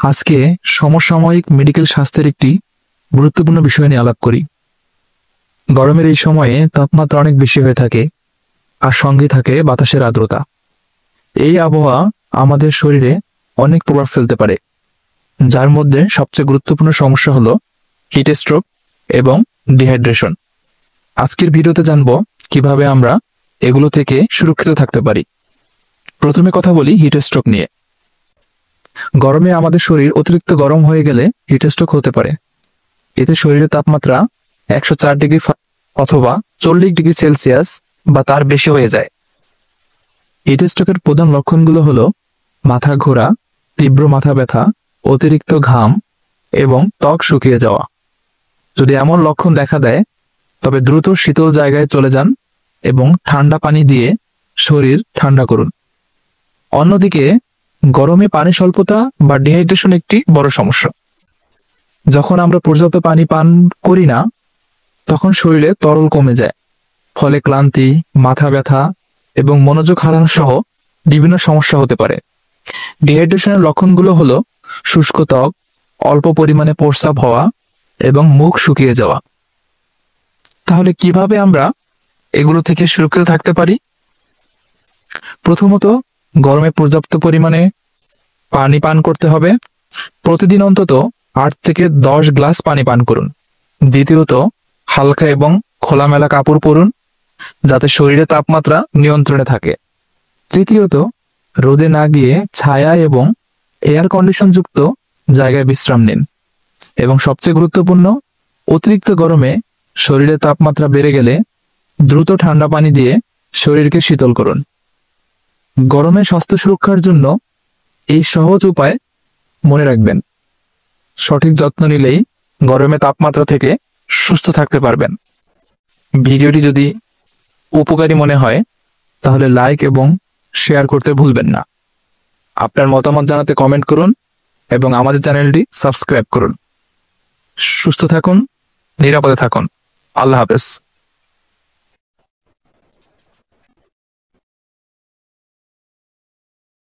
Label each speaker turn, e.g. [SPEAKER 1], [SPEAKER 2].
[SPEAKER 1] আজকে সমসাময়িক মেডিকেল স্বাস্থ্যের একটি গুরুত্বপূর্ণ বিষয় নিয়ে আলাপ করি। গরমের এই সময়ে তাপমাত্রা অনেক বেশি হয়ে থাকে আর সঙ্গে থাকে বাতাসের আর্দ্রতা। এই আবহাওয়া আমাদের শরীরে অনেক প্রভাব ফেলতে পারে, যার মধ্যে সবচেয়ে গুরুত্বপূর্ণ সমস্যা হলো হিট স্ট্রোক এবং ডিহাইড্রেশন। আজকের ভিডিওতে জানবো কিভাবে আমরা এগুলো থেকে সুরক্ষিত থাকতে পারি। প্রথমে কথা বলি হিট স্ট্রোক নিয়ে। গরমে আমাদের শরীর অতিরিক্ত গরম হয়ে গেলে হিট স্ট্রোক হতে পারে। এতে শরীরের তাপমাত্রা 104 ডিগ্রি অথবা 40 ডিগ্রি সেলসিয়াস বা তার বেশি হয়ে যায়। হিট স্ট্রোকের প্রধান লক্ষণগুলো হলো মাথা ঘোরা, তীব্র মাথা ব্যথা, অতিরিক্ত ঘাম এবং ত্বক শুকিয়ে যাওয়া। যদি এমন লক্ষণ দেখা দেয় তবে দ্রুত শীতল জায়গায় চলে যান এবং ঠান্ডা পানি দিয়ে শরীর ঠান্ডা করুন। অন্যদিকে গরমে পানি স্বল্পতা বা ডিহাইড্রেশন একটি বড় সমস্যা। যখন আমরা পর্যাপ্ত পানি পান করি না তখন শরীরে তরল কমে যায়, ফলে ক্লান্তি, মাথা ব্যথা এবং মনোযোগ হারানো সহ বিভিন্ন সমস্যা হতে পারে। ডিহাইড্রেশনের লক্ষণগুলো হলো শুষ্ক ত্বক, অল্প পরিমাণে প্রস্রাব হওয়া এবং মুখ শুকিয়ে যাওয়া। তাহলে কিভাবে আমরা এগুলো থেকে সুরক্ষিত থাকতে পারি? প্রথমত, গরমে পর্যাপ্ত পরিমাণে পানি পান করতে হবে। প্রতিদিন অন্তত 8 থেকে 10 গ্লাস পানি পান করুন। দ্বিতীয়ত, হালকা এবং খোলামেলা কাপড় পরুন যাতে শরীরে তাপমাত্রা নিয়ন্ত্রণে থাকে। তৃতীয়ত, রোদে না গিয়ে ছায়া এবং এয়ার কন্ডিশন যুক্ত জায়গায় বিশ্রাম নিন। এবং সবচেয়ে গুরুত্বপূর্ণ, অতিরিক্ত গরমে শরীরের তাপমাত্রা বেড়ে গেলে দ্রুত ঠান্ডা পানি দিয়ে শরীরকে শীতল করুন। গরমে স্বাস্থ্য সুরক্ষার জন্য এই সহজ উপায় মনে রাখবেন। সঠিক যত্ন নিলেই গরমে তাপমাত্রা থেকে সুস্থ থাকতে পারবেন। ভিডিওটি যদি উপকারী মনে হয় তাহলে লাইক এবং শেয়ার করতে ভুলবেন না। আপনার মতামত জানাতে কমেন্ট করুন এবং আমাদের চ্যানেলটি সাবস্ক্রাইব করুন। সুস্থ থাকুন, নিরাপদে থাকুন। আল্লাহ হাফেজ।